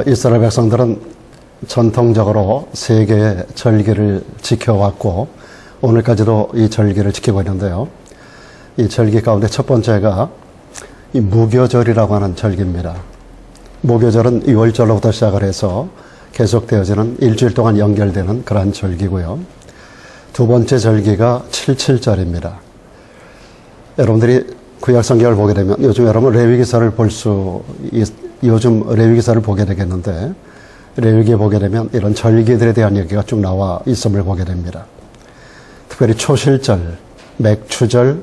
이스라엘 백성들은 전통적으로 세 개의 절기를 지켜왔고 오늘까지도 이 절기를 지키고 있는데요. 이 절기 가운데 첫 번째가 이 무교절이라고 하는 절기입니다. 무교절은 6월절로부터 시작을 해서 계속되어지는 일주일 동안 연결되는 그러한 절기고요. 두 번째 절기가 칠칠절입니다. 여러분들이 구약성경을 보게 되면 요즘 여러분 레위기서를 요즘 레위기서를 보게 되겠는데 레위기에 보게 되면 이런 절기들에 대한 얘기가 쭉 나와 있음을 보게 됩니다. 특별히 초실절, 맥추절,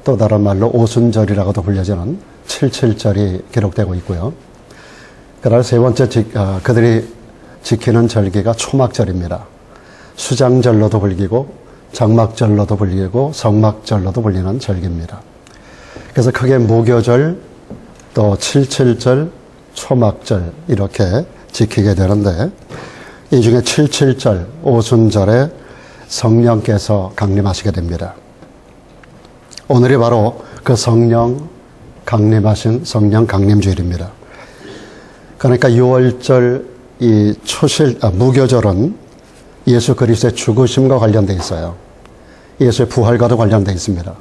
또 다른 말로 오순절이라고도 불려지는 칠칠절이 기록되고 있고요. 그다음 세 번째 그들이 지키는 절기가 초막절입니다. 수장절로도 불리고 장막절로도 불리고 성막절로도 불리는 절기입니다. 그래서 크게 무교절, 또 칠칠절, 초막절 이렇게 지키게 되는데 이 중에 칠칠절, 오순절에 성령께서 강림하시게 됩니다. 오늘이 바로 그 성령 강림하신 성령 강림주일입니다. 그러니까 6월절 이 무교절은 예수 그리스도의 죽으심과 관련되어 있어요. 예수의 부활과도 관련되어 있습니다.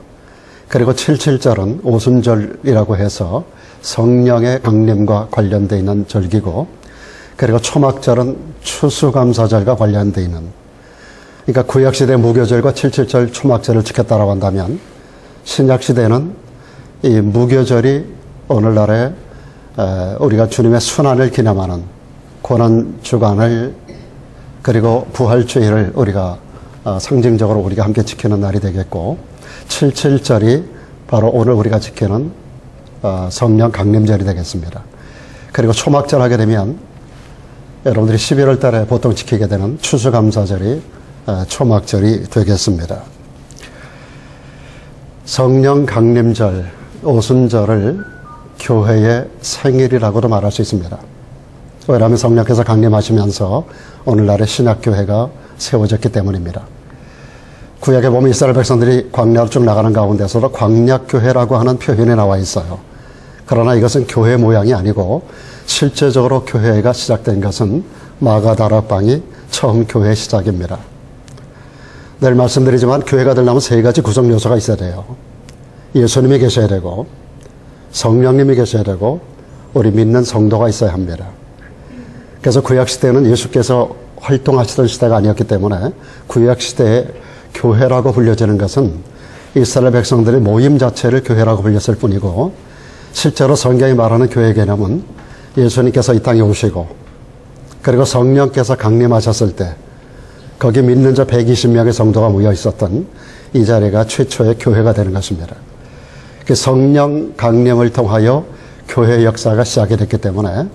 그리고 칠칠절은 오순절이라고 해서 성령의 강림과 관련되어 있는 절기고, 그리고 초막절은 추수감사절과 관련되어 있는, 그러니까 구약시대 무교절과 칠칠절 초막절을 지켰다고 한다면 신약시대는 이 무교절이 오늘날에 우리가 주님의 순환을 기념하는 고난주간을 그리고 부활주일을 우리가 상징적으로 우리가 함께 지키는 날이 되겠고, 칠칠절이 바로 오늘 우리가 지키는 성령 강림절이 되겠습니다. 그리고 초막절 하게 되면 여러분들이 11월 달에 보통 지키게 되는 추수감사절이 초막절이 되겠습니다. 성령 강림절, 오순절을 교회의 생일이라고도 말할 수 있습니다. 왜냐하면 성령께서 강림하시면서 오늘날의 신약교회가 세워졌기 때문입니다. 구약에 보면 이스라엘 백성들이 광야로 쭉 나가는 가운데서도 광야교회라고 하는 표현이 나와 있어요. 그러나 이것은 교회 모양이 아니고 실제적으로 교회가 시작된 것은 마가다락방이 처음 교회의 시작입니다. 늘 말씀드리지만 교회가 되려면 세 가지 구성 요소가 있어야 돼요. 예수님이 계셔야 되고, 성령님이 계셔야 되고, 우리 믿는 성도가 있어야 합니다. 그래서 구약시대는 예수께서 활동하시던 시대가 아니었기 때문에 구약시대의 교회라고 불려지는 것은 이스라엘 백성들의 모임 자체를 교회라고 불렸을 뿐이고, 실제로 성경이 말하는 교회 개념은 예수님께서 이 땅에 오시고 그리고 성령께서 강림하셨을 때 거기 믿는 자 120명의 성도가 모여 있었던 이 자리가 최초의 교회가 되는 것입니다. 그 성령 강림을 통하여 교회 역사가 시작이 됐기 때문에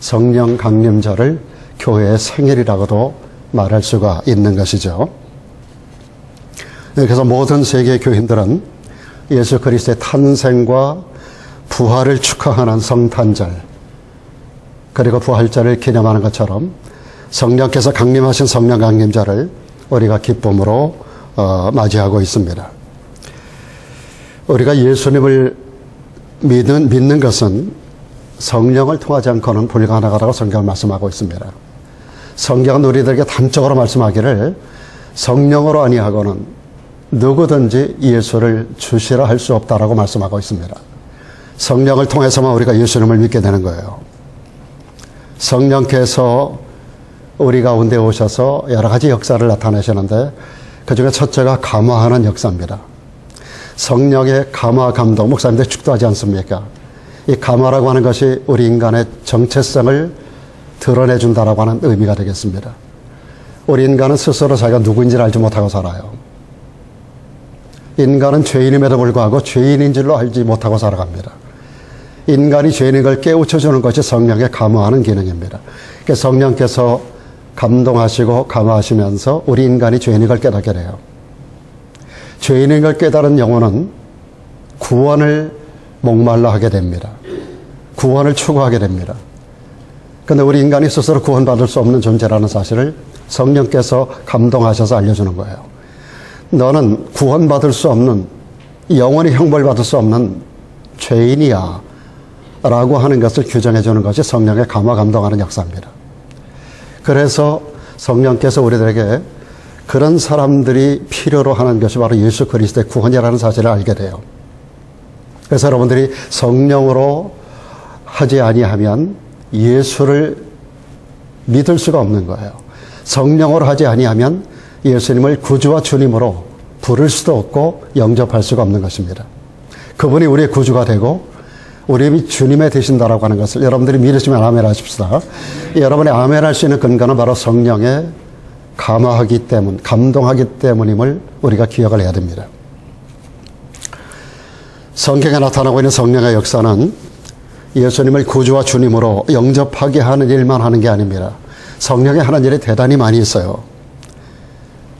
성령 강림절을 교회의 생일이라고도 말할 수가 있는 것이죠. 그래서 모든 세계 교인들은 예수 그리스도의 탄생과 부활을 축하하는 성탄절, 그리고 부활절을 기념하는 것처럼 성령께서 강림하신 성령 강림절을 우리가 기쁨으로 맞이하고 있습니다. 우리가 예수님을 믿는 것은 성령을 통하지 않고는 불가능하다고 성경은 말씀하고 있습니다. 성경은 우리들에게 단적으로 말씀하기를 성령으로 아니하고는 누구든지 예수를 주시라 할 수 없다라고 말씀하고 있습니다. 성령을 통해서만 우리가 예수님을 믿게 되는 거예요. 성령께서 우리 가운데 오셔서 여러 가지 역사를 나타내시는데 그중에 첫째가 감화하는 역사입니다. 성령의 감화 감동, 목사님들 축도하지 않습니까? 이 감화라고 하는 것이 우리 인간의 정체성을 드러내준다라고 하는 의미가 되겠습니다. 우리 인간은 스스로 자기가 누구인지를 알지 못하고 살아요. 인간은 죄인임에도 불구하고 죄인인 줄로 알지 못하고 살아갑니다. 인간이 죄인인 걸 깨우쳐주는 것이 성령의 감화하는 기능입니다. 그래서 성령께서 감동하시고 감화하시면서 우리 인간이 죄인인 걸 깨닫게 돼요. 죄인인 걸 깨달은 영혼은 구원을 목말라 하게 됩니다. 구원을 추구하게 됩니다. 그런데 우리 인간이 스스로 구원받을 수 없는 존재라는 사실을 성령께서 감동하셔서 알려주는 거예요. 너는 구원받을 수 없는, 영원히 형벌받을 수 없는 죄인이야 라고 하는 것을 규정해 주는 것이 성령의 감화 감동하는 역사입니다. 그래서 성령께서 우리들에게 그런 사람들이 필요로 하는 것이 바로 예수 그리스도의 구원이라는 사실을 알게 돼요. 그래서 여러분들이 성령으로 하지 아니하면 예수를 믿을 수가 없는 거예요. 성령으로 하지 아니하면 예수님을 구주와 주님으로 부를 수도 없고 영접할 수가 없는 것입니다. 그분이 우리의 구주가 되고 우리 주님의 되신다라고 하는 것을 여러분들이 믿으시면 아멘 하십시다. 여러분의 아멘 할 수 있는 근거는 바로 성령의 감화하기 때문, 감동하기 때문임을 우리가 기억을 해야 됩니다. 성경에 나타나고 있는 성령의 역사는 예수님을 구주와 주님으로 영접하게 하는 일만 하는 게 아닙니다. 성령이 하는 일이 대단히 많이 있어요.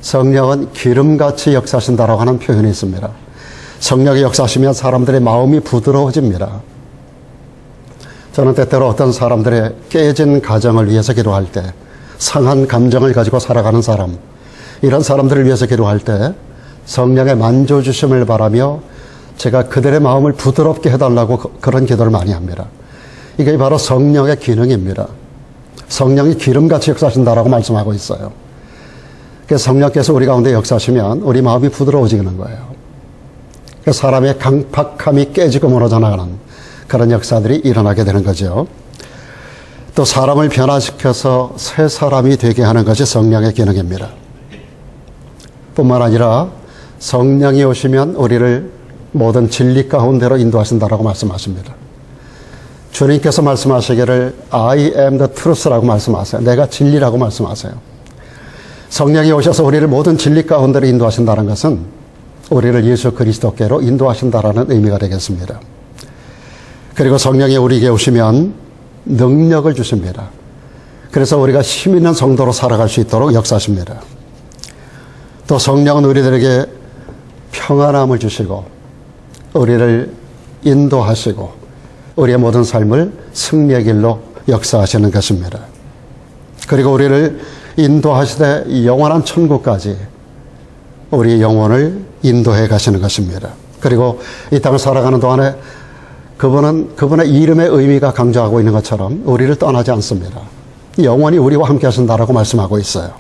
성령은 기름같이 역사하신다라고 하는 표현이 있습니다. 성령이 역사하시면 사람들의 마음이 부드러워집니다. 저는 때때로 어떤 사람들의 깨진 가정을 위해서 기도할 때, 상한 감정을 가지고 살아가는 사람, 이런 사람들을 위해서 기도할 때 성령의 만져주심을 바라며 제가 그들의 마음을 부드럽게 해달라고 그런 기도를 많이 합니다. 이게 바로 성령의 기능입니다. 성령이 기름같이 역사하신다라고 말씀하고 있어요. 그래서 성령께서 우리 가운데 역사하시면 우리 마음이 부드러워지는 거예요. 그래서 사람의 강팍함이 깨지고 무너져 나가는 그런 역사들이 일어나게 되는 거죠. 또 사람을 변화시켜서 새 사람이 되게 하는 것이 성령의 기능입니다. 뿐만 아니라 성령이 오시면 우리를 모든 진리 가운데로 인도하신다라고 말씀하십니다. 주님께서 말씀하시기를 I am the truth라고 말씀하세요. 내가 진리라고 말씀하세요. 성령이 오셔서 우리를 모든 진리 가운데로 인도하신다는 것은 우리를 예수 그리스도께로 인도하신다라는 의미가 되겠습니다. 그리고 성령이 우리에게 오시면 능력을 주십니다. 그래서 우리가 힘 있는 성도로 살아갈 수 있도록 역사하십니다. 또 성령은 우리들에게 평안함을 주시고 우리를 인도하시고 우리의 모든 삶을 승리의 길로 역사하시는 것입니다. 그리고 우리를 인도하시되 영원한 천국까지 우리의 영혼을 인도해 가시는 것입니다. 그리고 이 땅을 살아가는 동안에 그분의 이름의 의미가 강조하고 있는 것처럼 우리를 떠나지 않습니다. 영원히 우리와 함께 하신다라고 말씀하고 있어요.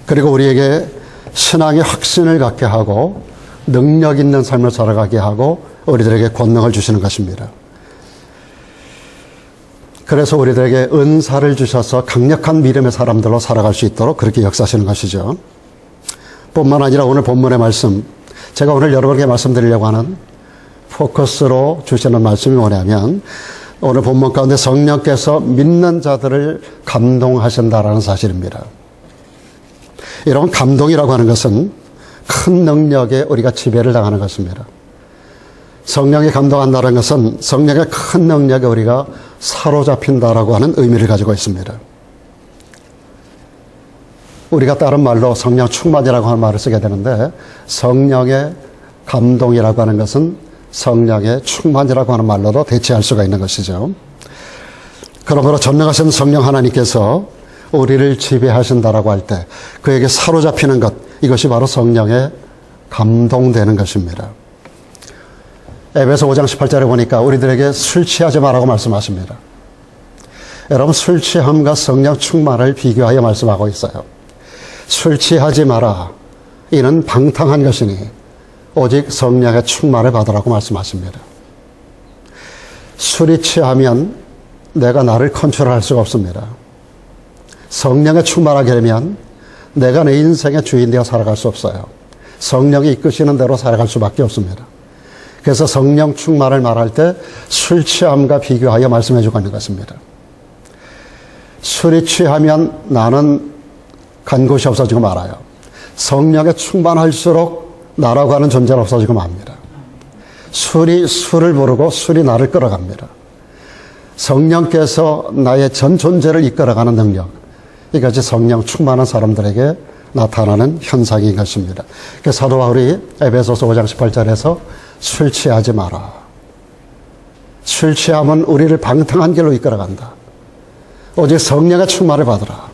그리고 우리에게 신앙의 확신을 갖게 하고 능력 있는 삶을 살아가게 하고 우리들에게 권능을 주시는 것입니다. 그래서 우리들에게 은사를 주셔서 강력한 믿음의 사람들로 살아갈 수 있도록 그렇게 역사하시는 것이죠. 뿐만 아니라 오늘 본문의 말씀, 제가 오늘 여러분에게 말씀드리려고 하는 포커스로 주시는 말씀이 뭐냐면 오늘 본문 가운데 성령께서 믿는 자들을 감동하신다라는 사실입니다. 이런 감동이라고 하는 것은 큰 능력에 우리가 지배를 당하는 것입니다. 성령이 감동한다는 것은 성령의 큰 능력에 우리가 사로잡힌다라고 하는 의미를 가지고 있습니다. 우리가 다른 말로 성령 충만이라고 하는 말을 쓰게 되는데 성령의 감동이라고 하는 것은 성령의 충만이라고 하는 말로도 대체할 수가 있는 것이죠. 그러므로 전능하신 성령 하나님께서 우리를 지배하신다라고 할 때 그에게 사로잡히는 것, 이것이 바로 성령의 감동되는 것입니다. 에베소 5장 18절에 보니까 우리들에게 술 취하지 말라고 말씀하십니다. 여러분, 술 취함과 성령 충만을 비교하여 말씀하고 있어요. 술 취하지 마라. 이는 방탕한 것이니 오직 성령의 충만을 받으라고 말씀하십니다. 술이 취하면 내가 나를 컨트롤할 수가 없습니다. 성령에 충만하게 되면 내가 내 인생의 주인 되어 살아갈 수 없어요. 성령이 이끄시는 대로 살아갈 수밖에 없습니다. 그래서 성령 충만을 말할 때 술 취함과 비교하여 말씀해 주고 있는 것입니다. 술이 취하면 나는 간 곳이 없어지고 말아요. 성령에 충만할수록 나라고 하는 존재는 없어지고 맙니다. 술이 술을 부르고 술이 나를 끌어갑니다. 성령께서 나의 전 존재를 이끌어가는 능력, 이것이 성령 충만한 사람들에게 나타나는 현상인 것입니다. 그래서 사도 바울이 에베소서 5장 18절에서 술 취하지 마라. 술 취함은 우리를 방탕한 길로 이끌어간다. 오직 성령의 충만을 받으라.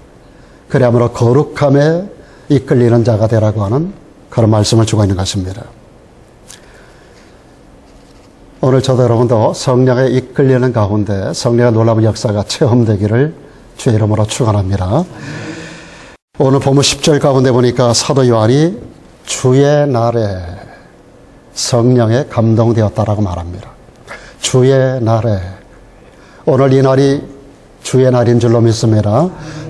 그리함으로 거룩함에 이끌리는 자가 되라고 하는 그런 말씀을 주고 있는 것입니다. 오늘 저도 여러분도 성령에 이끌리는 가운데 성령의 놀라운 역사가 체험되기를 주의 이름으로 축원합니다. 오늘 본문 10절 가운데 보니까 사도 요한이 주의 날에 성령에 감동되었다라고 말합니다. 주의 날에. 오늘 이 날이 주의 날인 줄로 믿습니다.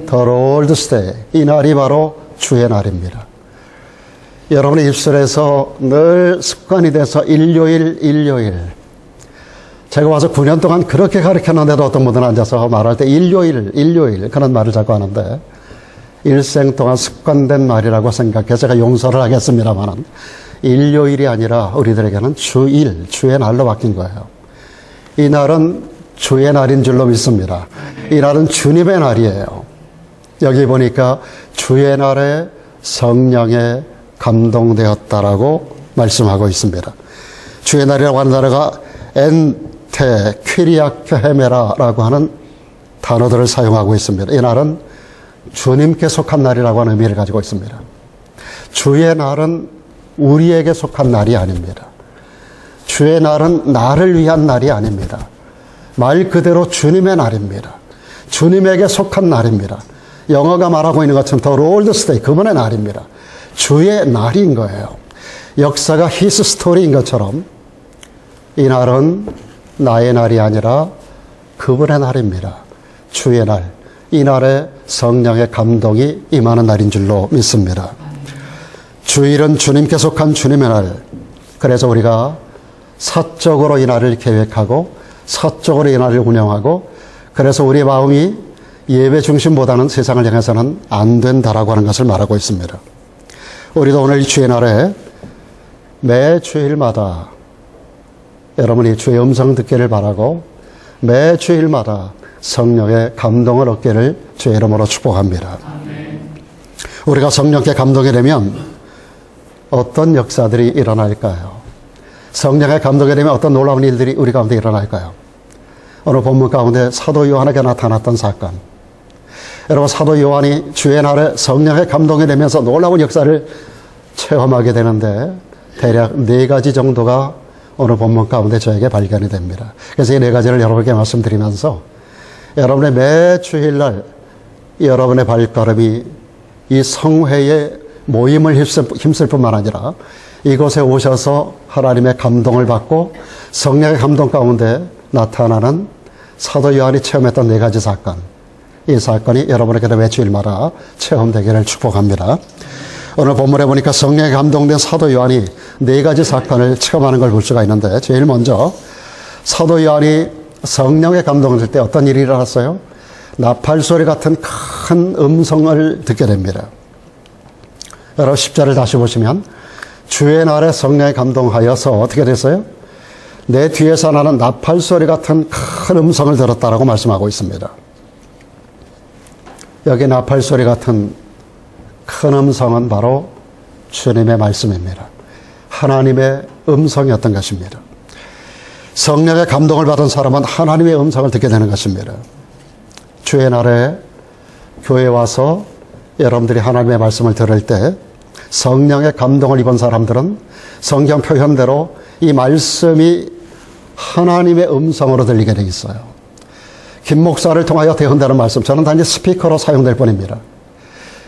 The Lord's Day. 이 날이 바로 주의 날입니다. 여러분의 입술에서 늘 습관이 돼서 일요일. 제가 와서 9년 동안 그렇게 가르쳤는데도 어떤 분들은 앉아서 말할 때 일요일 그런 말을 자꾸 하는데 일생 동안 습관된 말이라고 생각해서 제가 용서를 하겠습니다만 일요일이 아니라 우리들에게는 주일, 주의 날로 바뀐 거예요. 이 날은 주의 날인 줄로 믿습니다. 이 날은 주님의 날이에요. 여기 보니까 주의 날에 성령에 감동되었다라고 말씀하고 있습니다. 주의 날이라고 하는 단어가 엔테 퀴리아크 헤메라라고 하는 단어들을 사용하고 있습니다. 이 날은 주님께 속한 날이라고 하는 의미를 가지고 있습니다. 주의 날은 우리에게 속한 날이 아닙니다. 주의 날은 나를 위한 날이 아닙니다. 말 그대로 주님의 날입니다. 주님에게 속한 날입니다. 영어가 말하고 있는 것처럼 The Lord's Day, 그분의 날입니다. 주의 날인 거예요. 역사가 His Story인 것처럼 이 날은 나의 날이 아니라 그분의 날입니다. 주의 날. 이 날에 성령의 감동이 임하는 날인 줄로 믿습니다. 주일은 주님께 속한 주님의 날. 그래서 우리가 사적으로 이 날을 계획하고 사적으로 이 날을 운영하고 그래서 우리 마음이 예배 중심보다는 세상을 향해서는 안 된다라고 하는 것을 말하고 있습니다. 우리도 오늘 이 주의 날에 매 주일마다 여러분이 주의 음성 듣기를 바라고 매 주일마다 성령의 감동을 얻기를 주의 이름으로 축복합니다. 우리가 성령께 감동이 되면 어떤 역사들이 일어날까요? 성령의 감동이 되면 어떤 놀라운 일들이 우리 가운데 일어날까요? 오늘 본문 가운데 사도 요한에게 나타났던 사건. 여러분 사도 요한이 주의 날에 성령의 감동이 되면서 놀라운 역사를 체험하게 되는데 대략 4가지 정도가 오늘 본문 가운데 저에게 발견이 됩니다. 그래서 이 4가지를 여러분께 말씀드리면서 여러분의 매 주일날 여러분의 발걸음이 이 성회의 모임을 힘쓸 뿐만 아니라 이곳에 오셔서 하나님의 감동을 받고 성령의 감동 가운데 나타나는 사도 요한이 체험했던 4가지 사건. 이 사건이 여러분에게도 매 주일마다 체험되기를 축복합니다. 오늘 본문에 보니까 성령에 감동된 사도 요한이 4가지 사건을 체험하는 걸 볼 수가 있는데 제일 먼저 사도 요한이 성령에 감동될 때 어떤 일이 일어났어요? 나팔소리 같은 큰 음성을 듣게 됩니다. 여러분 10절을 다시 보시면 주의 날에 성령에 감동하여서 어떻게 됐어요? 내 뒤에서 나는 나팔소리 같은 큰 음성을 들었다라고 말씀하고 있습니다. 여기 나팔소리 같은 큰 음성은 바로 주님의 말씀입니다. 하나님의 음성이었던 것입니다. 성령의 감동을 받은 사람은 하나님의 음성을 듣게 되는 것입니다. 주의 날에 교회에 와서 여러분들이 하나님의 말씀을 들을 때 성령의 감동을 입은 사람들은 성경 표현대로 이 말씀이 하나님의 음성으로 들리게 되어 있어요. 김 목사를 통하여 대언되는 말씀, 저는 단지 스피커로 사용될 뿐입니다.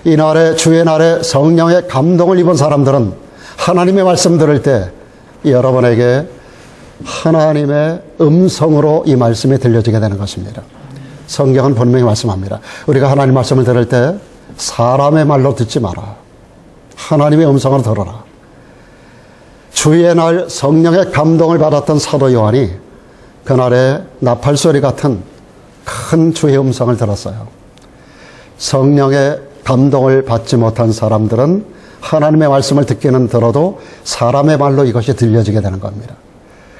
이 날에 주의 날에 성령의 감동을 입은 사람들은 하나님의 말씀 들을 때 여러분에게 하나님의 음성으로 이 말씀이 들려지게 되는 것입니다. 성경은 분명히 말씀합니다. 우리가 하나님 말씀을 들을 때 사람의 말로 듣지 마라. 하나님의 음성으로 들어라. 주의 날 성령의 감동을 받았던 사도 요한이 그날에 나팔소리 같은 큰 주의 음성을 들었어요. 성령의 감동을 받지 못한 사람들은 하나님의 말씀을 듣기는 들어도 사람의 말로 이것이 들려지게 되는 겁니다.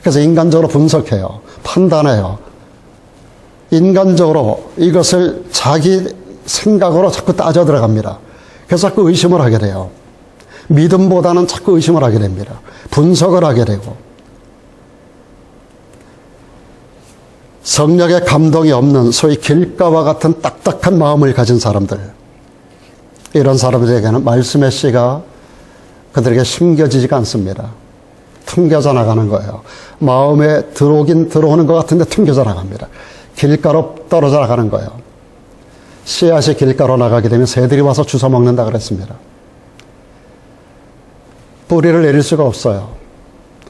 그래서 인간적으로 분석해요. 판단해요. 인간적으로 이것을 자기 생각으로 자꾸 따져 들어갑니다. 그래서 자꾸 의심을 하게 돼요. 믿음보다는 자꾸 의심을 하게 됩니다. 분석을 하게 되고. 성령의 감동이 없는 소위 길가와 같은 딱딱한 마음을 가진 사람들, 이런 사람들에게는 말씀의 씨가 그들에게 심겨지지가 않습니다. 튕겨져 나가는 거예요. 마음에 들어오긴 들어오는 것 같은데 튕겨져 나갑니다. 길가로 떨어져 나가는 거예요. 씨앗이 길가로 나가게 되면 새들이 와서 주워 먹는다 그랬습니다. 뿌리를 내릴 수가 없어요.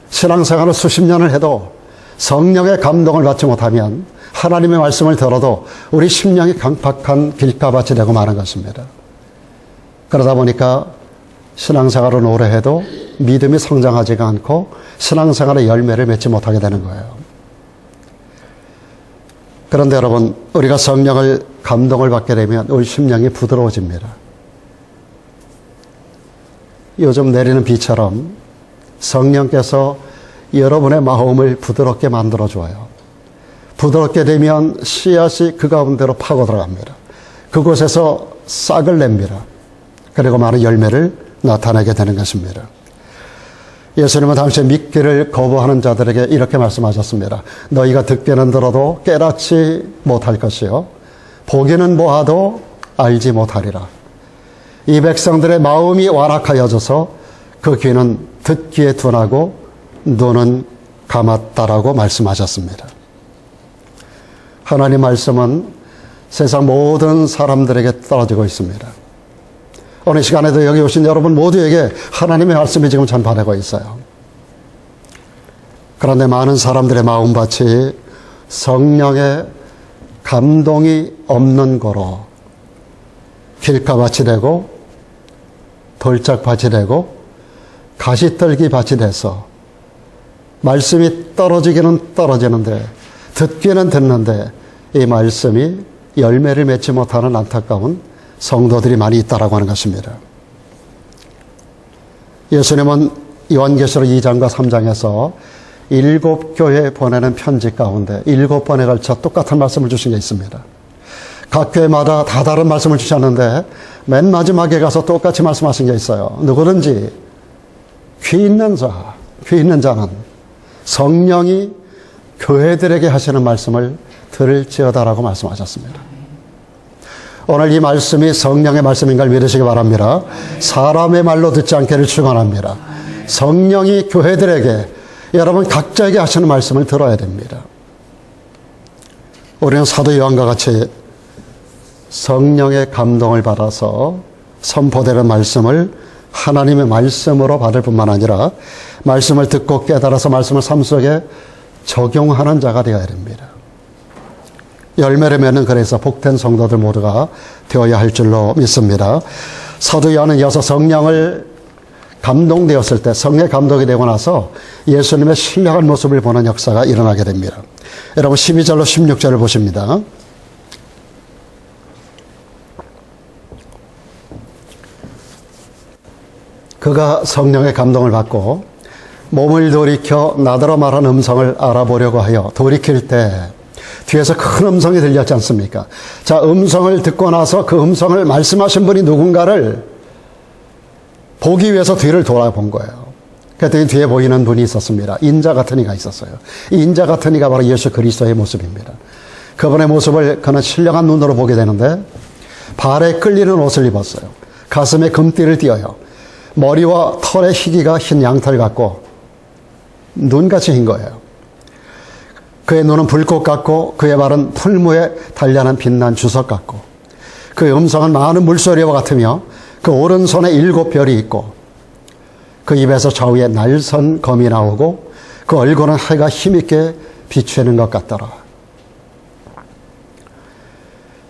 신앙생활을 수십 년을 해도 성령의 감동을 받지 못하면 하나님의 말씀을 들어도 우리 심령이 강팍한 길가밭이 되고 마는 것입니다. 그러다 보니까 신앙생활을 오래 해도 믿음이 성장하지가 않고 신앙생활의 열매를 맺지 못하게 되는 거예요. 그런데 여러분, 우리가 성령을 감동을 받게 되면 우리 심령이 부드러워집니다. 요즘 내리는 비처럼 성령께서 여러분의 마음을 부드럽게 만들어줘요. 부드럽게 되면 씨앗이 그 가운데로 파고 들어갑니다. 그곳에서 싹을 냅니다. 그리고 많은 열매를 나타내게 되는 것입니다. 예수님은 당시 믿기를 거부하는 자들에게 이렇게 말씀하셨습니다. 너희가 듣기는 들어도 깨닫지 못할 것이요 보기는 보아도 알지 못하리라. 이 백성들의 마음이 완악하여져서 그 귀는 듣기에 둔하고 눈은 감았다라고 말씀하셨습니다. 하나님 말씀은 세상 모든 사람들에게 떨어지고 있습니다. 오늘 시간에도 여기 오신 여러분 모두에게 하나님의 말씀이 지금 전파되고 있어요. 그런데 많은 사람들의 마음밭이 성령의 감동이 없는 거로 길가밭이 되고 돌짝밭이 되고 가시떨기 밭이 돼서 말씀이 떨어지기는 떨어지는데 듣기는 듣는데 이 말씀이 열매를 맺지 못하는 안타까운 성도들이 많이 있다라고 하는 것입니다. 예수님은 요한계시록 2장과 3장에서 7교회에 보내는 편지 가운데 7번에 걸쳐 똑같은 말씀을 주신 게 있습니다. 각 교회마다 다 다른 말씀을 주셨는데 맨 마지막에 가서 똑같이 말씀하신 게 있어요. 누구든지 귀 있는 자는 성령이 교회들에게 하시는 말씀을 들을지어다라고 말씀하셨습니다. 오늘 이 말씀이 성령의 말씀인 걸 믿으시기 바랍니다. 사람의 말로 듣지 않기를 축원합니다. 성령이 교회들에게 여러분 각자에게 하시는 말씀을 들어야 됩니다. 우리는 사도 요한과 같이 성령의 감동을 받아서 선포되는 말씀을 하나님의 말씀으로 받을 뿐만 아니라 말씀을 듣고 깨달아서 말씀을 삶 속에 적용하는 자가 되어야 됩니다. 열매를 맺는 그래서 복된 성도들 모두가 되어야 할 줄로 믿습니다. 사도 요한은 이어서 성령을 감동되었을 때 성령의 감동이 되고 나서 예수님의 신령한 모습을 보는 역사가 일어나게 됩니다. 여러분 12절로 16절을 보십니다. 그가 성령의 감동을 받고 몸을 돌이켜 나더러 말한 음성을 알아보려고 하여 돌이킬 때 뒤에서 큰 음성이 들렸지 않습니까? 자, 음성을 듣고 나서 그 음성을 말씀하신 분이 누군가를 보기 위해서 뒤를 돌아본 거예요. 그랬더니 뒤에 보이는 분이 있었습니다. 인자 같은 이가 있었어요. 이 인자 같은 이가 바로 예수 그리스도의 모습입니다. 그분의 모습을 그는 신령한 눈으로 보게 되는데 발에 끌리는 옷을 입었어요. 가슴에 금띠를 띄어요. 머리와 털의 희기가 흰 양털 같고 눈같이 흰 거예요. 그의 눈은 불꽃 같고 그의 발은 풀무에 단련한 빛난 주석 같고 그의 음성은 많은 물소리와 같으며 그 오른손에 7별이 있고 그 입에서 좌우에 날선 검이 나오고 그 얼굴은 해가 힘있게 비추는 것 같더라.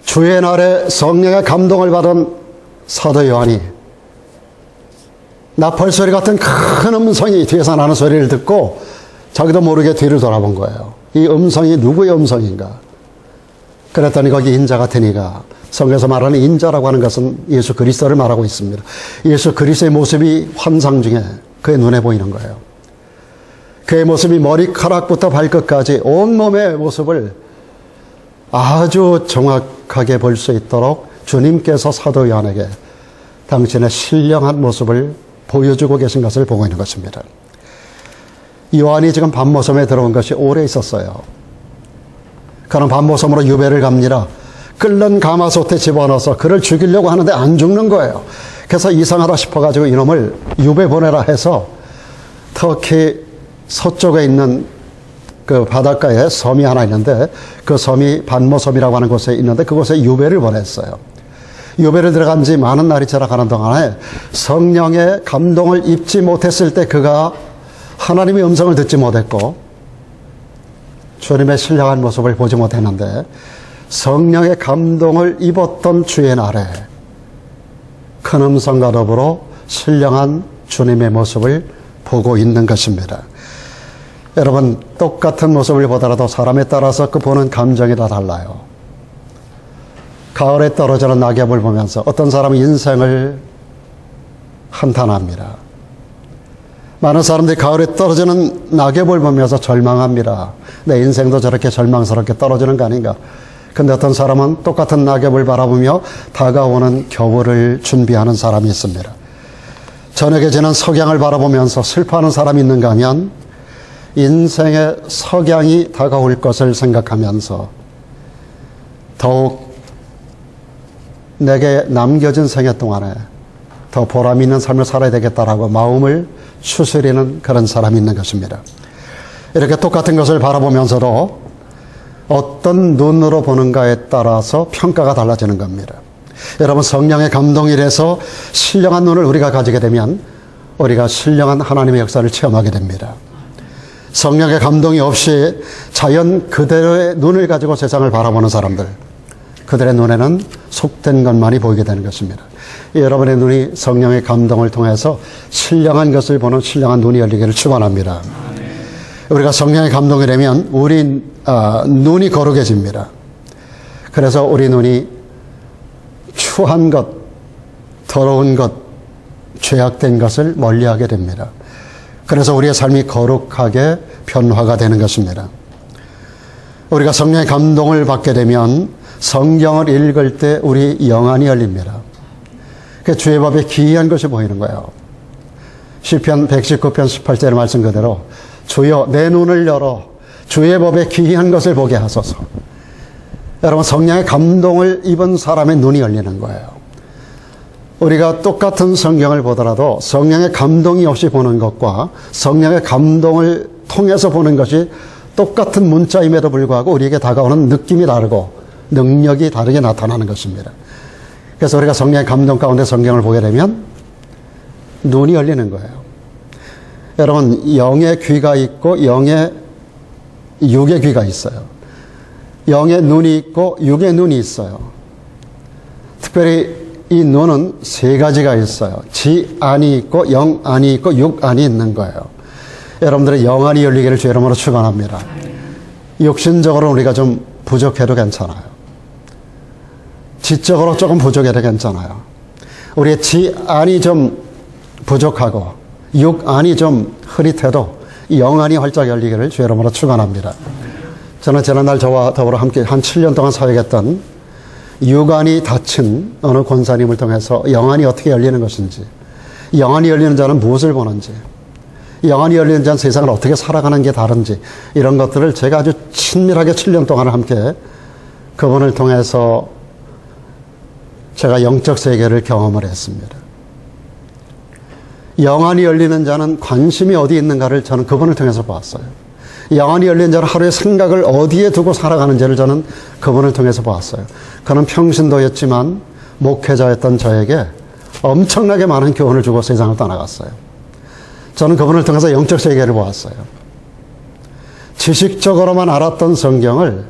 주의 날에 성령의 감동을 받은 사도 요한이 나팔소리 같은 큰 음성이 뒤에서 나는 소리를 듣고 자기도 모르게 뒤를 돌아본 거예요. 이 음성이 누구의 음성인가? 그랬더니 거기 인자 같은 이가, 성경에서 말하는 인자라고 하는 것은 예수 그리스도를 말하고 있습니다. 예수 그리스도의 모습이 환상 중에 그의 눈에 보이는 거예요. 그의 모습이 머리카락부터 발끝까지 온몸의 모습을 아주 정확하게 볼 수 있도록 주님께서 사도 요한에게 당신의 신령한 모습을 보여주고 계신 것을 보고 있는 것입니다. 요한이 지금 밤모섬에 들어온 것이 오래 있었어요. 그는 밤모섬으로 유배를 갑니다. 끓는 가마솥에 집어넣어서 그를 죽이려고 하는데 안 죽는 거예요. 그래서 이상하다 싶어가지고 이놈을 유배 보내라 해서 터키 서쪽에 있는 그 바닷가에 섬이 하나 있는데 그 섬이 반모섬이라고 하는 곳에 있는데 그곳에 유배를 보냈어요. 유배를 들어간 지 많은 날이 지나가는 동안에 성령의 감동을 입지 못했을 때 그가 하나님의 음성을 듣지 못했고 주님의 신령한 모습을 보지 못했는데 성령의 감동을 입었던 주의 날에 큰 음성과 더불어 신령한 주님의 모습을 보고 있는 것입니다. 여러분, 똑같은 모습을 보더라도 사람에 따라서 그 보는 감정이 다 달라요. 가을에 떨어지는 낙엽을 보면서 어떤 사람은 인생을 한탄합니다. 많은 사람들이 가을에 떨어지는 낙엽을 보면서 절망합니다. 내 인생도 저렇게 절망스럽게 떨어지는 거 아닌가. 근데 어떤 사람은 똑같은 낙엽을 바라보며 다가오는 겨울을 준비하는 사람이 있습니다. 저녁에 지는 석양을 바라보면서 슬퍼하는 사람이 있는가 하면 인생의 석양이 다가올 것을 생각하면서 더욱 내게 남겨진 생애 동안에 더 보람 있는 삶을 살아야 되겠다라고 마음을 추스리는 그런 사람이 있는 것입니다. 이렇게 똑같은 것을 바라보면서도 어떤 눈으로 보는가에 따라서 평가가 달라지는 겁니다. 여러분, 성령의 감동이라서 신령한 눈을 우리가 가지게 되면 우리가 신령한 하나님의 역사를 체험하게 됩니다. 성령의 감동이 없이 자연 그대로의 눈을 가지고 세상을 바라보는 사람들, 그들의 눈에는 속된 것만이 보이게 되는 것입니다. 여러분의 눈이 성령의 감동을 통해서 신령한 것을 보는 신령한 눈이 열리기를 축원합니다. 우리가 성령의 감동이 되면 우리 눈이 거룩해집니다. 그래서 우리 눈이 추한 것, 더러운 것, 죄악된 것을 멀리하게 됩니다. 그래서 우리의 삶이 거룩하게 변화가 되는 것입니다. 우리가 성령의 감동을 받게 되면 성경을 읽을 때 우리 영안이 열립니다. 주의 법에 기이한 것이 보이는 거예요. 시편 119편 18절의 말씀 그대로 주여 내 눈을 열어 주의 법에 기이한 것을 보게 하소서. 여러분, 성령의 감동을 입은 사람의 눈이 열리는 거예요. 우리가 똑같은 성경을 보더라도 성령의 감동이 없이 보는 것과 성령의 감동을 통해서 보는 것이 똑같은 문자임에도 불구하고 우리에게 다가오는 느낌이 다르고 능력이 다르게 나타나는 것입니다. 그래서 우리가 성령의 감동 가운데 성경을 보게 되면 눈이 열리는 거예요. 여러분, 영의 귀가 있고 육의 귀가 있어요. 영의 눈이 있고 육의 눈이 있어요. 특별히 이 눈은 세 가지가 있어요. 지안이 있고 영안이 있고 육안이 있는 거예요. 여러분들의 영안이 열리기를 주의 이름으로 축원합니다. 육신적으로 우리가 좀 부족해도 괜찮아요. 지적으로 조금 부족해도 괜찮아요. 우리의 지안이 좀 부족하고 육안이 좀 흐릿해도 영안이 활짝 열리기를 주의 이름으로 축원합니다. 저는 지난날 저와 더불어 함께 한 7년 동안 사역했던 육안이 닫힌 어느 권사님을 통해서 영안이 어떻게 열리는 것인지, 영안이 열리는 자는 무엇을 보는지, 영안이 열리는 자는 세상을 어떻게 살아가는 게 다른지, 이런 것들을 제가 아주 친밀하게 7년 동안 함께 그분을 통해서 제가 영적 세계를 경험을 했습니다. 영안이 열리는 자는 관심이 어디에 있는가를 저는 그분을 통해서 봤어요. 영안이 열린 자는 하루의 생각을 어디에 두고 살아가는지를 저는 그분을 통해서 봤어요. 그는 평신도였지만 목회자였던 저에게 엄청나게 많은 교훈을 주고 세상을 떠나갔어요. 저는 그분을 통해서 영적 세계를 보았어요. 지식적으로만 알았던 성경을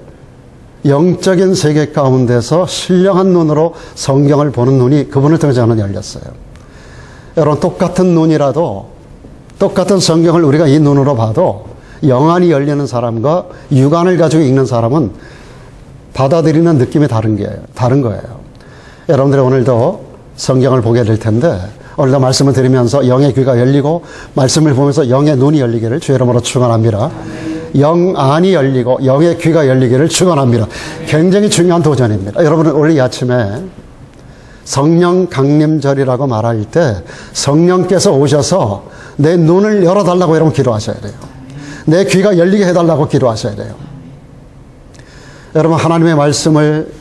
영적인 세계 가운데서 신령한 눈으로 성경을 보는 눈이 그분을 통해서 저는 열렸어요. 여러분, 똑같은 눈이라도 똑같은 성경을 우리가 이 눈으로 봐도 영안이 열리는 사람과 육안을 가지고 읽는 사람은 받아들이는 느낌이 다른 거예요. 여러분들이 오늘도 성경을 보게 될 텐데 오늘도 말씀을 들으면서 영의 귀가 열리고 말씀을 보면서 영의 눈이 열리기를 주의 이름으로 축원합니다. 영안이 열리고 영의 귀가 열리기를 축원합니다. 굉장히 중요한 도전입니다. 여러분은 오늘 이 아침에 성령 강림절이라고 말할 때 성령께서 오셔서 내 눈을 열어달라고 여러분 기도하셔야 돼요. 내 귀가 열리게 해달라고 기도하셔야 돼요. 여러분, 하나님의 말씀을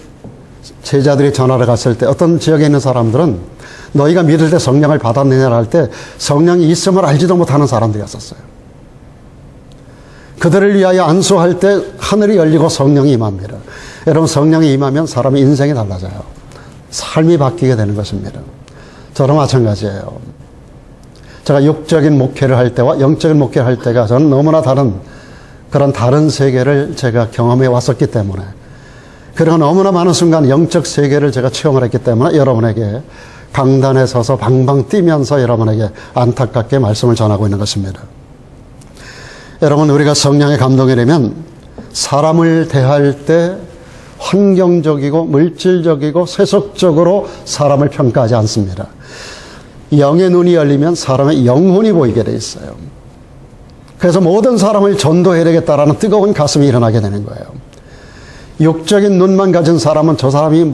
제자들이 전하러 갔을 때 어떤 지역에 있는 사람들은 너희가 믿을 때 성령을 받았느냐 할 때 성령이 있음을 알지도 못하는 사람들이었었어요. 그들을 위하여 안수할 때 하늘이 열리고 성령이 임합니다. 여러분, 성령이 임하면 사람의 인생이 달라져요. 삶이 바뀌게 되는 것입니다. 저도 마찬가지예요. 제가 육적인 목회를 할 때와 영적인 목회를 할 때가 저는 너무나 그런 다른 세계를 제가 경험해 왔었기 때문에, 그리고 너무나 많은 순간 영적 세계를 제가 체험을 했기 때문에 여러분에게 강단에 서서 방방 뛰면서 여러분에게 안타깝게 말씀을 전하고 있는 것입니다. 여러분, 우리가 성령의 감동이 되면 사람을 대할 때 환경적이고 물질적이고 세속적으로 사람을 평가하지 않습니다. 영의 눈이 열리면 사람의 영혼이 보이게 돼 있어요. 그래서 모든 사람을 전도해야 되겠다라는 뜨거운 가슴이 일어나게 되는 거예요. 육적인 눈만 가진 사람은 저 사람이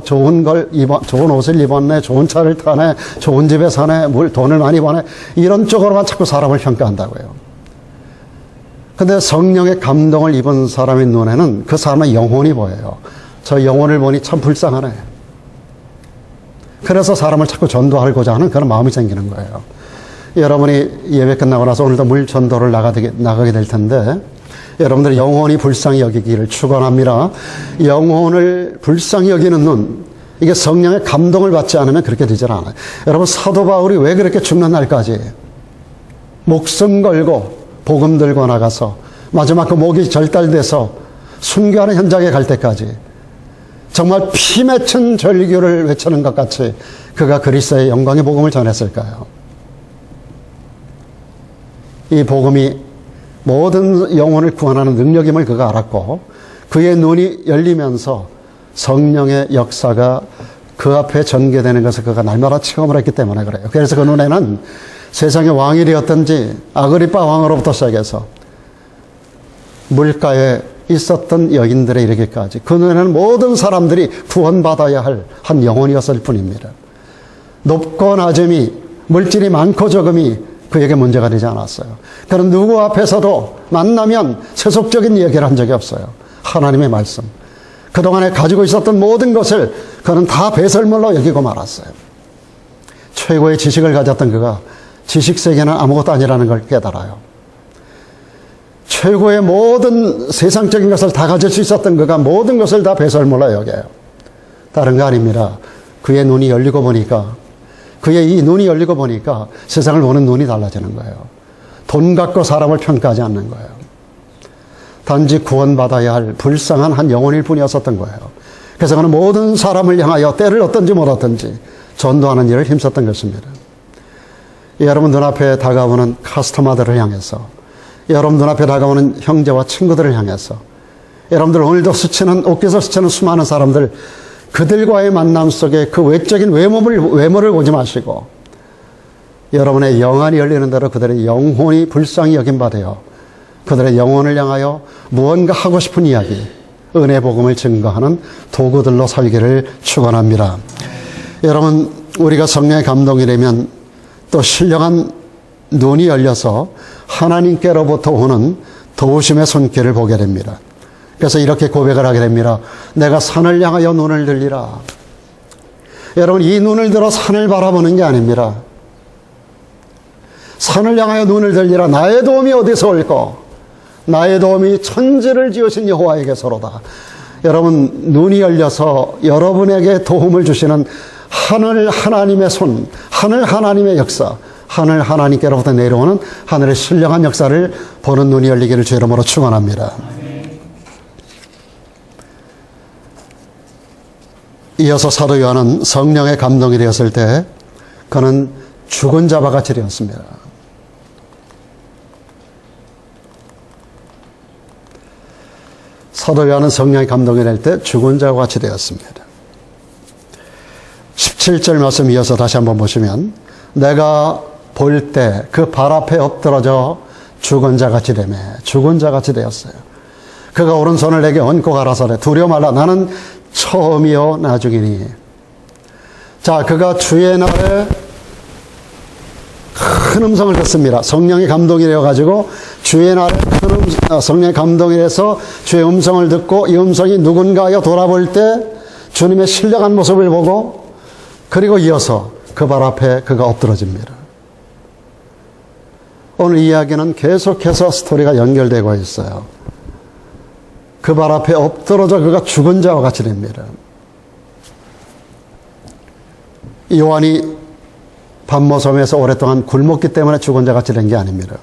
좋은 옷을 입었네, 좋은 차를 타네, 좋은 집에 사네, 돈을 많이 버네, 이런 쪽으로만 자꾸 사람을 평가한다고요. 근데 성령의 감동을 입은 사람의 눈에는 그 사람의 영혼이 보여요. 저 영혼을 보니 참 불쌍하네. 그래서 사람을 자꾸 전도하고자 하는 그런 마음이 생기는 거예요. 여러분이 예배 끝나고 나서 오늘도 물 전도를 나가게 될 텐데, 여러분들 영혼이 불쌍히 여기기를 축원합니다. 영혼을 불쌍히 여기는 눈, 이게 성령의 감동을 받지 않으면 그렇게 되질 않아요. 여러분, 사도 바울이 왜 그렇게 죽는 날까지 목숨 걸고 복음 들고 나가서 마지막 그 목이 절달돼서 순교하는 현장에 갈 때까지 정말 피 맺힌 절규를 외치는 것 같이 그가 그리스도의 영광의 복음을 전했을까요? 이 복음이 모든 영혼을 구원하는 능력임을 그가 알았고, 그의 눈이 열리면서 성령의 역사가 그 앞에 전개되는 것을 그가 날마다 체험을 했기 때문에 그래요. 그래서 그 눈에는 세상의 왕이 되었든지 아그리빠 왕으로부터 시작해서 물가에 있었던 여인들에 이르기까지 그 눈에는 모든 사람들이 구원받아야 할 한 영혼이었을 뿐입니다. 높고 낮음이, 물질이 많고 적음이 그에게 문제가 되지 않았어요. 그는 누구 앞에서도 만나면 세속적인 얘기를 한 적이 없어요. 하나님의 말씀, 그동안에 가지고 있었던 모든 것을 그는 다 배설물로 여기고 말았어요. 최고의 지식을 가졌던 그가 지식세계는 아무것도 아니라는 걸 깨달아요. 최고의 모든 세상적인 것을 다 가질 수 있었던 그가 모든 것을 다 배설물로 여겨요. 다른 거 아닙니다. 그의 눈이 열리고 보니까, 그의 이 눈이 열리고 보니까 세상을 보는 눈이 달라지는 거예요. 돈 갖고 사람을 평가하지 않는 거예요. 단지 구원받아야 할 불쌍한 한 영혼일 뿐이었었던 거예요. 그래서 그는 모든 사람을 향하여 때를 얻든지 못 얻든지 전도하는 일을 힘썼던 것입니다. 여러분 눈앞에 다가오는 카스터마들을 향해서, 여러분 눈앞에 다가오는 형제와 친구들을 향해서, 여러분들 오늘도 옷깃을 스치는 수많은 사람들, 그들과의 만남 속에 그 외적인 외모를 보지 마시고 여러분의 영안이 열리는 대로 그들의 영혼이 불쌍히 여김받아요. 그들의 영혼을 향하여 무언가 하고 싶은 이야기, 은혜 복음을 증거하는 도구들로 살기를 축원합니다. 여러분, 우리가 성령의 감동이 되면 또 신령한 눈이 열려서 하나님께로부터 오는 도우심의 손길을 보게 됩니다. 그래서 이렇게 고백을 하게 됩니다. 내가 산을 향하여 눈을 들리라. 여러분, 이 눈을 들어 산을 바라보는 게 아닙니다. 산을 향하여 눈을 들리라. 나의 도움이 어디서 올까? 나의 도움이 천지를 지으신 여호와에게서로다. 여러분, 눈이 열려서 여러분에게 도움을 주시는 하늘 하나님의 손, 하늘 하나님의 역사, 하늘 하나님께로부터 내려오는 하늘의 신령한 역사를 보는 눈이 열리기를 주 이름으로 축원합니다. 이어서 사도 요한은 성령의 감동이 되었을 때 그는 죽은 자와 같이 되었습니다. 사도 요한은 성령의 감동이 될 때 죽은 자와 같이 되었습니다. 17절 말씀 이어서 다시 한번 보시면, 내가 볼 때 그 발 앞에 엎드러져 죽은 자같이 되매, 죽은 자같이 되었어요. 그가 오른손을 내게 얹고 가라사대 두려워 말라, 나는 처음이요 나중이니. 자, 그가 주의 날에 큰 음성을 듣습니다. 성령의 감동이 되어가지고 주의 날에 성령의 감동이 돼서 주의 음성을 듣고, 이 음성이 누군가여 돌아볼 때 주님의 신령한 모습을 보고, 그리고 이어서 그 발 앞에 그가 엎드러집니다. 오늘 이야기는 계속해서 스토리가 연결되고 있어요. 그 발 앞에 엎드러져 그가 죽은 자와 같이 됩니다. 요한이 반모섬에서 오랫동안 굶었기 때문에 죽은 자 같이 된 게 아닙니다.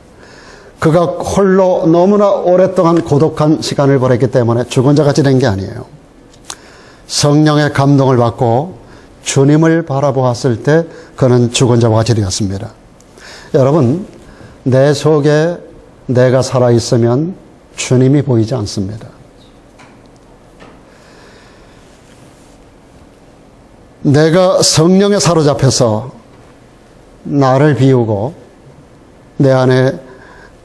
그가 홀로 너무나 오랫동안 고독한 시간을 보냈기 때문에 죽은 자 같이 된 게 아니에요. 성령의 감동을 받고 주님을 바라보았을 때 그는 죽은 자와 같이 되었습니다. 여러분, 내 속에 내가 살아있으면 주님이 보이지 않습니다. 내가 성령에 사로잡혀서 나를 비우고 내 안에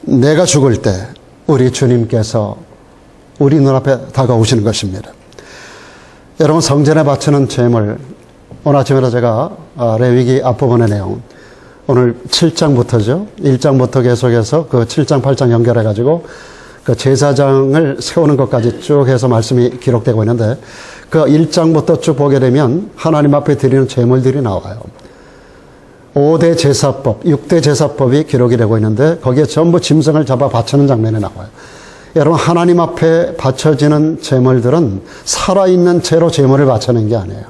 내가 죽을 때 우리 주님께서 우리 눈앞에 다가오시는 것입니다. 여러분, 성전에 바치는 제물, 오늘 아침에 제가 레위기 앞부분의 내용, 오늘 7장부터죠. 1장부터 계속해서 그 7장, 8장 연결해가지고 그 제사장을 세우는 것까지 쭉 해서 말씀이 기록되고 있는데 그 1장부터 쭉 보게 되면 하나님 앞에 드리는 제물들이 나와요. 5대 제사법, 6대 제사법이 기록이 되고 있는데 거기에 전부 짐승을 잡아 바치는 장면이 나와요. 여러분, 하나님 앞에 바쳐지는 제물들은 살아있는 채로 제물을 바치는 게 아니에요.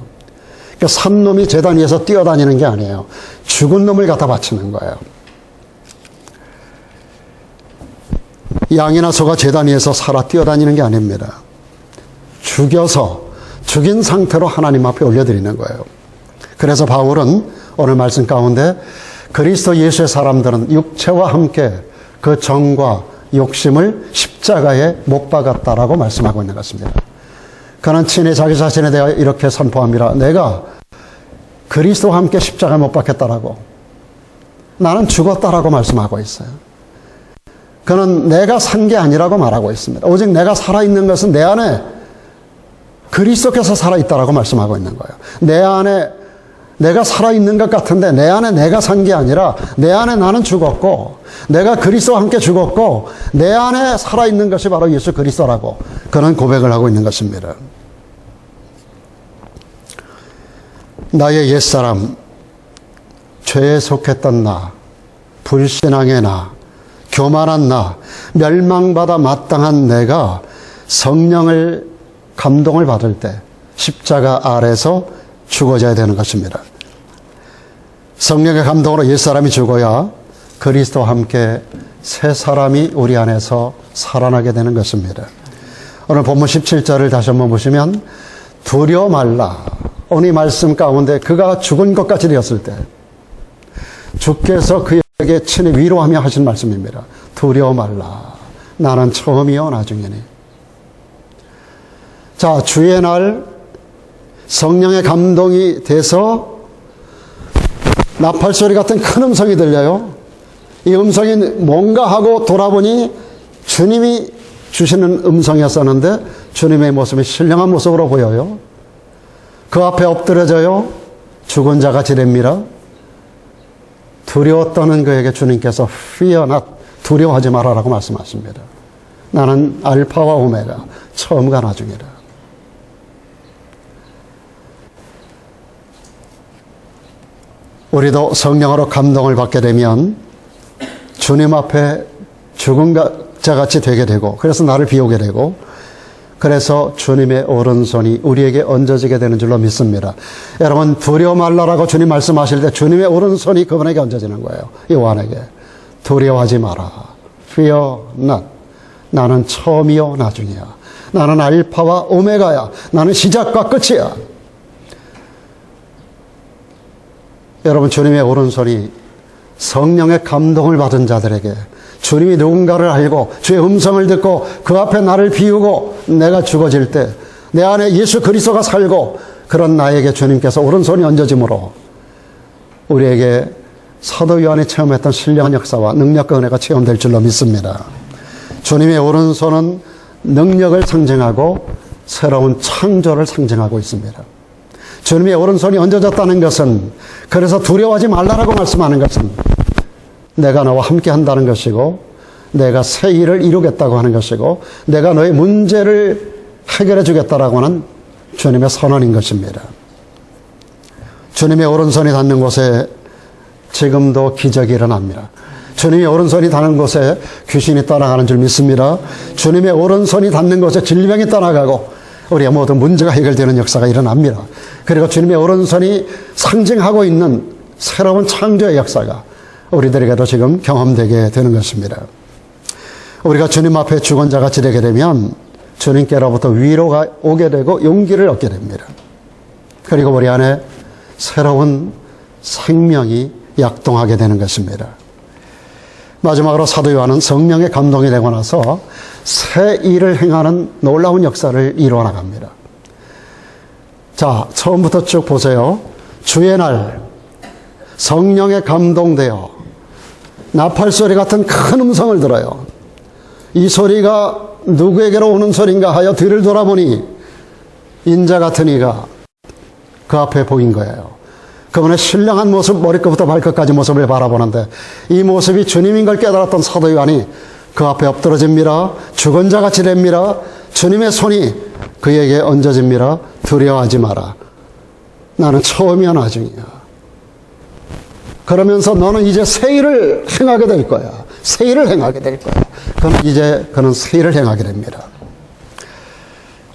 그러니까 산 놈이 제단 위에서 뛰어다니는 게 아니에요. 죽은 놈을 갖다 바치는 거예요. 양이나 소가 제단 위에서 살아 뛰어다니는 게 아닙니다. 죽여서 죽인 상태로 하나님 앞에 올려드리는 거예요. 그래서 바울은 오늘 말씀 가운데 그리스도 예수의 사람들은 육체와 함께 그 정과 욕심을 십자가에 못 박았다라고 말씀하고 있는 것입니다. 그는 친히 자기 자신에 대해 이렇게 선포합니다. 내가 그리스도와 함께 십자가에 못 박혔다라고, 나는 죽었다라고 말씀하고 있어요. 그는 내가 산 게 아니라고 말하고 있습니다. 오직 내가 살아있는 것은 내 안에 그리스도께서 살아있다라고 말씀하고 있는 거예요. 내 안에 내가 살아있는 것 같은데 내 안에 내가 산 게 아니라 내 안에 나는 죽었고 내가 그리스도와 함께 죽었고 내 안에 살아있는 것이 바로 예수 그리스도라고 그런 고백을 하고 있는 것입니다. 나의 옛사람, 죄에 속했던 나, 불신앙의 나, 교만한 나, 멸망받아 마땅한 내가 성령을 감동을 받을 때 십자가 아래서 죽어져야 되는 것입니다. 성령의 감동으로 옛사람이 죽어야 그리스도와 함께 새 사람이 우리 안에서 살아나게 되는 것입니다. 오늘 본문 17절을 다시 한번 보시면 두려워 말라. 오늘 이 말씀 가운데 그가 죽은 것 같이 되었을 때 주께서 그에게 친히 위로하며 하신 말씀입니다. 두려워 말라. 나는 처음이요 나중이니. 자, 주의 날 성령의 감동이 돼서 나팔소리 같은 큰 음성이 들려요. 이 음성이 뭔가 하고 돌아보니 주님이 주시는 음성이었었는데 주님의 모습이 신령한 모습으로 보여요. 그 앞에 엎드려져요. 죽은 자가 지냅니다. 두려워 떠는 그에게 주님께서 fear not, 두려워하지 마라라고 말씀하십니다. 나는 알파와 오메가, 처음과 나중이라. 우리도 성령으로 감동을 받게 되면 주님 앞에 죽은 자같이 되게 되고 그래서 나를 비우게 되고 그래서 주님의 오른손이 우리에게 얹어지게 되는 줄로 믿습니다. 여러분, 두려워 말라라고 주님 말씀하실 때 주님의 오른손이 그분에게 얹어지는 거예요. 요한에게. 두려워하지 마라. Fear not. 나는 처음이요 나중이야. 나는 알파와 오메가야. 나는 시작과 끝이야. 여러분, 주님의 오른손이 성령의 감동을 받은 자들에게 주님이 누군가를 알고 주의 음성을 듣고 그 앞에 나를 비우고 내가 죽어질 때 내 안에 예수 그리스도가 살고 그런 나에게 주님께서 오른손이 얹어짐으로 우리에게 사도 요한이 체험했던 신령한 역사와 능력과 은혜가 체험될 줄로 믿습니다. 주님의 오른손은 능력을 상징하고 새로운 창조를 상징하고 있습니다. 주님의 오른손이 얹어졌다는 것은 그래서 두려워하지 말라라고 말씀하는 것은 내가 너와 함께 한다는 것이고 내가 새 일을 이루겠다고 하는 것이고 내가 너의 문제를 해결해 주겠다라고 하는 주님의 선언인 것입니다. 주님의 오른손이 닿는 곳에 지금도 기적이 일어납니다. 주님의 오른손이 닿는 곳에 귀신이 떠나가는 줄 믿습니다. 주님의 오른손이 닿는 곳에 질병이 떠나가고 우리의 모든 문제가 해결되는 역사가 일어납니다. 그리고 주님의 오른손이 상징하고 있는 새로운 창조의 역사가 우리들에게도 지금 경험되게 되는 것입니다. 우리가 주님 앞에 주권자가 지내게 되면 주님께로부터 위로가 오게 되고 용기를 얻게 됩니다. 그리고 우리 안에 새로운 생명이 약동하게 되는 것입니다. 마지막으로 사도 요한은 성령의 감동이 되고 나서 새 일을 행하는 놀라운 역사를 이루어 나갑니다. 자, 처음부터 쭉 보세요. 주의 날 성령에 감동되어 나팔소리 같은 큰 음성을 들어요. 이 소리가 누구에게로 오는 소리인가 하여 뒤를 돌아보니 인자 같은 이가 그 앞에 보인 거예요. 그분의 신령한 모습, 머리끝부터 발끝까지 모습을 바라보는데 이 모습이 주님인 걸 깨달았던 사도 요한이 그 앞에 엎드러집니다. 주권자같이 됩니다. 주님의 손이 그에게 얹어집니다. 두려워하지 마라. 나는 처음이야 나중이야. 그러면서 너는 이제 새 일을 행하게 될 거야. 새 일을 행하게 될 거야. 그는 새 일을 행하게 됩니다.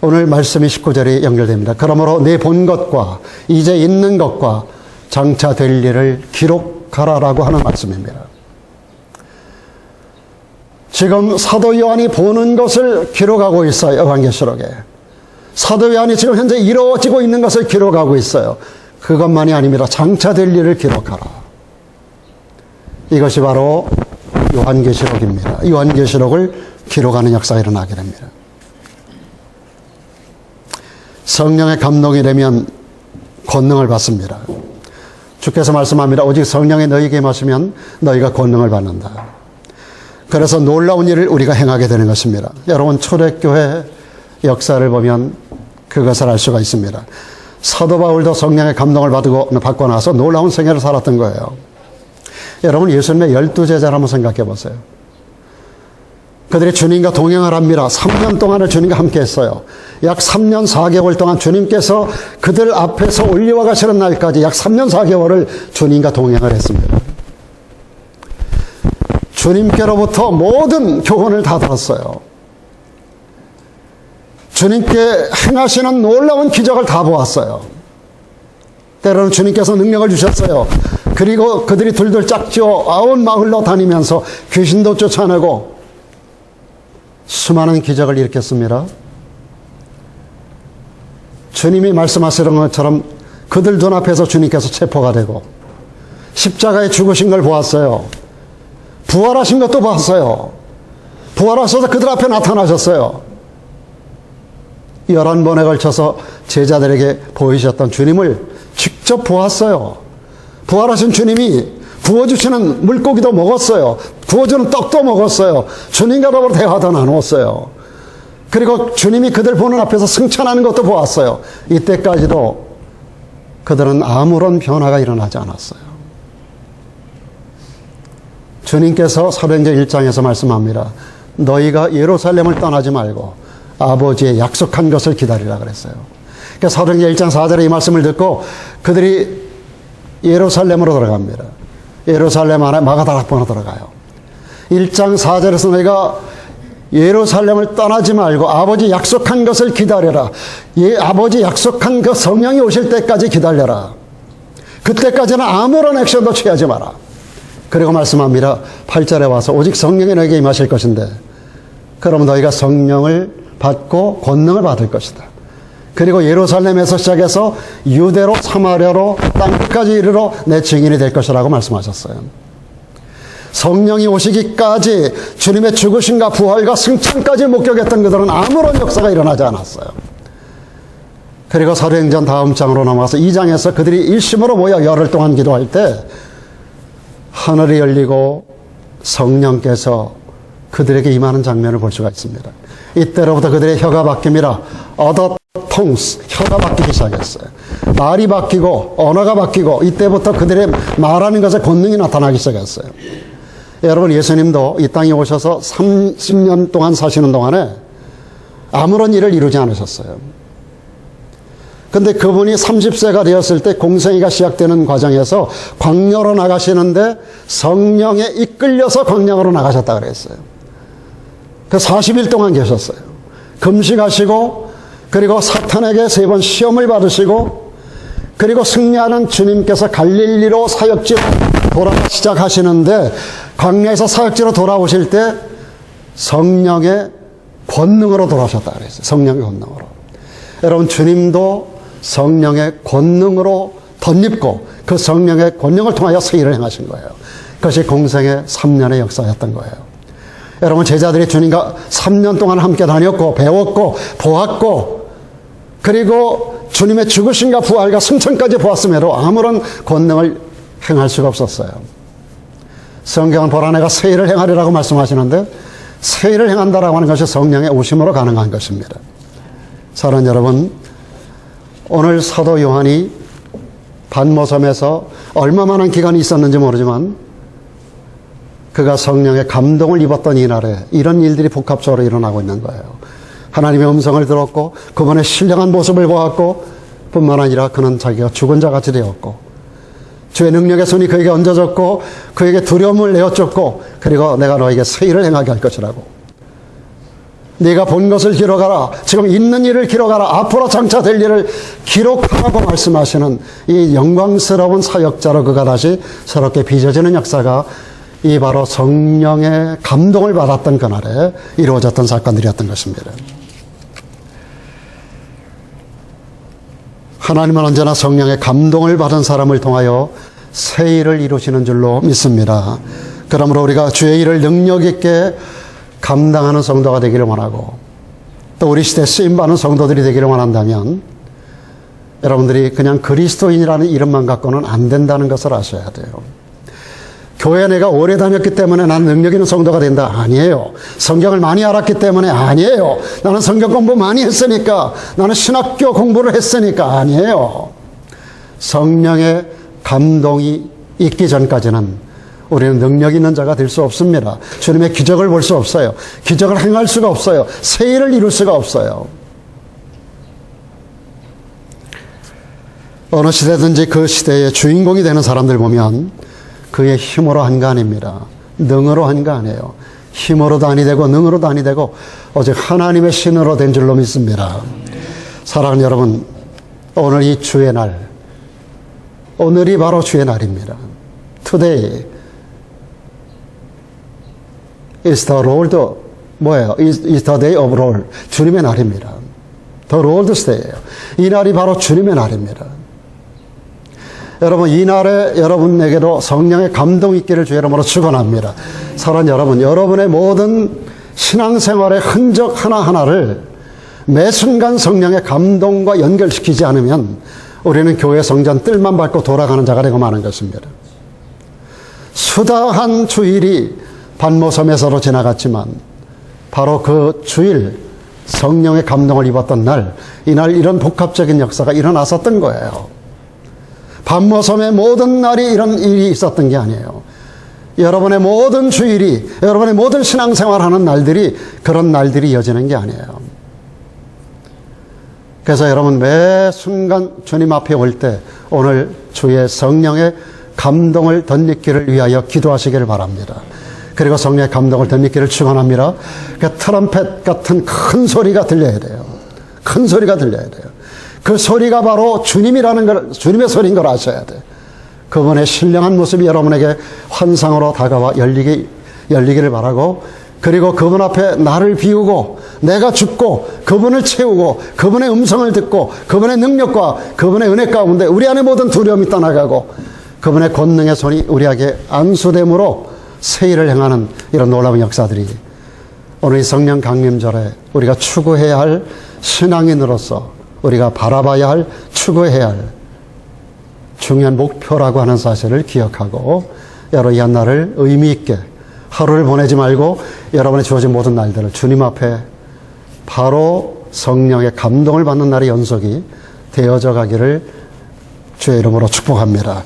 오늘 말씀이 19절에 연결됩니다. 그러므로 내 본 것과 이제 있는 것과 장차 될 일을 기록하라라고 하는 말씀입니다. 지금 사도 요한이 보는 것을 기록하고 있어요. 요한계시록에. 사도 요한이 지금 현재 이루어지고 있는 것을 기록하고 있어요. 그것만이 아닙니다. 장차 될 일을 기록하라. 이것이 바로 요한계시록입니다. 요한계시록을 기록하는 역사가 일어나게 됩니다. 성령의 감동이 되면 권능을 받습니다. 주께서 말씀합니다. 오직 성령이 너희에게 임하시면 너희가 권능을 받는다. 그래서 놀라운 일을 우리가 행하게 되는 것입니다. 여러분, 초대교회 역사를 보면 그것을 알 수가 있습니다. 사도 바울도 성령의 감동을 받고 나서 놀라운 생애를 살았던 거예요. 여러분, 예수님의 12제자를 한번 생각해 보세요. 그들이 주님과 동행을 합니다. 3년 동안을 주님과 함께 했어요. 약 3년 4개월 동안 주님께서 그들 앞에서 올리와 가시는 날까지 약 3년 4개월을 주님과 동행을 했습니다. 주님께로부터 모든 교훈을 다 들었어요. 주님께 행하시는 놀라운 기적을 다 보았어요. 때로는 주님께서 능력을 주셨어요. 그리고 그들이 둘둘 짝지어 아온 마을로 다니면서 귀신도 쫓아내고 수많은 기적을 일으켰습니다. 주님이 말씀하시는 것처럼 그들 눈앞에서 주님께서 체포가 되고 십자가에 죽으신 걸 보았어요. 부활하신 것도 봤어요. 부활하셔서 그들 앞에 나타나셨어요. 11번에 걸쳐서 제자들에게 보이셨던 주님을 직접 보았어요. 부활하신 주님이 구워주시는 물고기도 먹었어요. 구워주는 떡도 먹었어요. 주님과 더불어 대화도 나누었어요. 그리고 주님이 그들 보는 앞에서 승천하는 것도 보았어요. 이때까지도 그들은 아무런 변화가 일어나지 않았어요. 주님께서 사도행전 1장에서 말씀합니다. 너희가 예루살렘을 떠나지 말고 아버지의 약속한 것을 기다리라 그랬어요. 그러니까 사도행전 1장 4절에 이 말씀을 듣고 그들이 예루살렘으로 들어갑니다. 예루살렘 안에 마가다락방으로 들어가요. 1장 4절에서 너희가 예루살렘을 떠나지 말고 아버지 약속한 것을 기다려라. 아버지 약속한 그 성령이 오실 때까지 기다려라. 그때까지는 아무런 액션도 취하지 마라. 그리고 말씀합니다. 8절에 와서 오직 성령이 너에게 임하실 것인데 그러면 너희가 성령을 받고 권능을 받을 것이다. 그리고 예루살렘에서 시작해서 유대로 사마리아로 땅끝까지 이르러 내 증인이 될 것이라고 말씀하셨어요. 성령이 오시기까지 주님의 죽으심과 부활과 승천까지 목격했던 그들은 아무런 역사가 일어나지 않았어요. 그리고 사도행전 다음 장으로 넘어가서 2장에서 그들이 일심으로 모여 열흘 동안 기도할 때 하늘이 열리고 성령께서 그들에게 임하는 장면을 볼 수가 있습니다. 이때로부터 그들의 혀가 바뀝니다. tongues, 혀가 바뀌기 시작했어요. 말이 바뀌고 언어가 바뀌고 이때부터 그들의 말하는 것에 권능이 나타나기 시작했어요. 여러분, 예수님도 이 땅에 오셔서 30년 동안 사시는 동안에 아무런 일을 이루지 않으셨어요. 근데 그분이 30세가 되었을 때 공생애가 시작되는 과정에서 광야로 나가시는데 성령에 이끌려서 광야로 나가셨다 그랬어요. 그 40일 동안 계셨어요. 금식하시고, 그리고 사탄에게 3번 시험을 받으시고, 그리고 승리하는 주님께서 갈릴리로 사역지로 돌아가 시작하시는데, 광야에서 사역지로 돌아오실 때 성령의 권능으로 돌아오셨다 그랬어요. 성령의 권능으로. 여러분, 주님도 성령의 권능으로 덧입고 그 성령의 권능을 통하여 새 일을 행하신 거예요. 그것이 공생의 3년의 역사였던 거예요. 여러분, 제자들이 주님과 3년 동안 함께 다녔고 배웠고 보았고, 그리고 주님의 죽으심과 부활과 승천까지 보았음에도 아무런 권능을 행할 수가 없었어요. 성경은 보라 내가 새 일을 행하리라고 말씀하시는데, 새 일을 행한다라고 하는 것이 성령의 오심으로 가능한 것입니다. 사랑하는 여러분, 오늘 사도 요한이 반모섬에서 얼마만한 기간이 있었는지 모르지만 그가 성령의 감동을 입었던 이날에 이런 일들이 복합적으로 일어나고 있는 거예요. 하나님의 음성을 들었고 그분의 신령한 모습을 보았고, 뿐만 아니라 그는 자기가 죽은 자 같이 되었고, 주의 능력의 손이 그에게 얹어졌고 그에게 두려움을 내어줬고, 그리고 내가 너에게 새 일을 행하게 할 것이라고. 네가 본 것을 기록하라. 지금 있는 일을 기록하라. 앞으로 장차 될 일을 기록하라고 말씀하시는 이 영광스러운 사역자로 그가 다시 새롭게 빚어지는 역사가 이 바로 성령의 감동을 받았던 그날에 이루어졌던 사건들이었던 것입니다. 하나님은 언제나 성령의 감동을 받은 사람을 통하여 새 일을 이루시는 줄로 믿습니다. 그러므로 우리가 주의 일을 능력 있게 감당하는 성도가 되기를 원하고, 또 우리 시대에 쓰임받는 성도들이 되기를 원한다면 여러분들이 그냥 그리스도인이라는 이름만 갖고는 안 된다는 것을 아셔야 돼요. 교회 내가 오래 다녔기 때문에 나는 능력 있는 성도가 된다. 아니에요. 성경을 많이 알았기 때문에 아니에요. 나는 성경 공부 많이 했으니까, 나는 신학교 공부를 했으니까 아니에요. 성령의 감동이 있기 전까지는 우리는 능력 있는 자가 될 수 없습니다. 주님의 기적을 볼 수 없어요. 기적을 행할 수가 없어요. 새 일을 이룰 수가 없어요. 어느 시대든지 그 시대의 주인공이 되는 사람들 보면 그의 힘으로 한 거 아닙니다. 능으로 한 거 아니에요. 힘으로도 아니 되고 능으로도 아니 되고 오직 하나님의 신으로 된 줄로 믿습니다. 사랑하는 여러분, 오늘 이 주의 날, 오늘이 바로 주의 날입니다. Today is the Lord, 뭐예요? is the day of Lord. 주님의 날입니다. The Lord's Day예요. 이 날이 바로 주님의 날입니다. 여러분, 이 날에 여러분에게도 성령의 감동 있기를 주의 이름으로 축원합니다. 사랑하는 여러분, 여러분의 모든 신앙생활의 흔적 하나하나를 매 순간 성령의 감동과 연결시키지 않으면 우리는 교회 성전 뜰만 밟고 돌아가는 자가 되고 마는 것입니다. 수다한 주일이 반모섬에서로 지나갔지만 바로 그 주일 성령의 감동을 입었던 날, 이날 이런 복합적인 역사가 일어났었던 거예요. 반모섬의 모든 날이 이런 일이 있었던 게 아니에요. 여러분의 모든 주일이, 여러분의 모든 신앙생활하는 날들이 그런 날들이 이어지는 게 아니에요. 그래서 여러분 매 순간 주님 앞에 올 때 오늘 주의 성령의 감동을 덧입기를 위하여 기도하시기를 바랍니다. 그리고 성령의 감동을 덧입기를 축원합니다. 그 트럼펫 같은 큰 소리가 들려야 돼요. 큰 소리가 들려야 돼요. 그 소리가 바로 주님이라는 걸, 주님의 소리인 걸 아셔야 돼요. 그분의 신령한 모습이 여러분에게 환상으로 다가와 열리기를 바라고, 그리고 그분 앞에 나를 비우고 내가 죽고 그분을 채우고 그분의 음성을 듣고 그분의 능력과 그분의 은혜 가운데 우리 안에 모든 두려움이 떠나가고 그분의 권능의 손이 우리에게 안수됨으로 새 일을 행하는 이런 놀라운 역사들이 오늘 이 성령 강림절에 우리가 추구해야 할 신앙인으로서 우리가 바라봐야 할, 추구해야 할 중요한 목표라고 하는 사실을 기억하고 여러분 이 한날을 의미 있게 하루를 보내지 말고 여러분의 주어진 모든 날들을 주님 앞에 바로 성령의 감동을 받는 날의 연속이 되어져 가기를 주의 이름으로 축복합니다.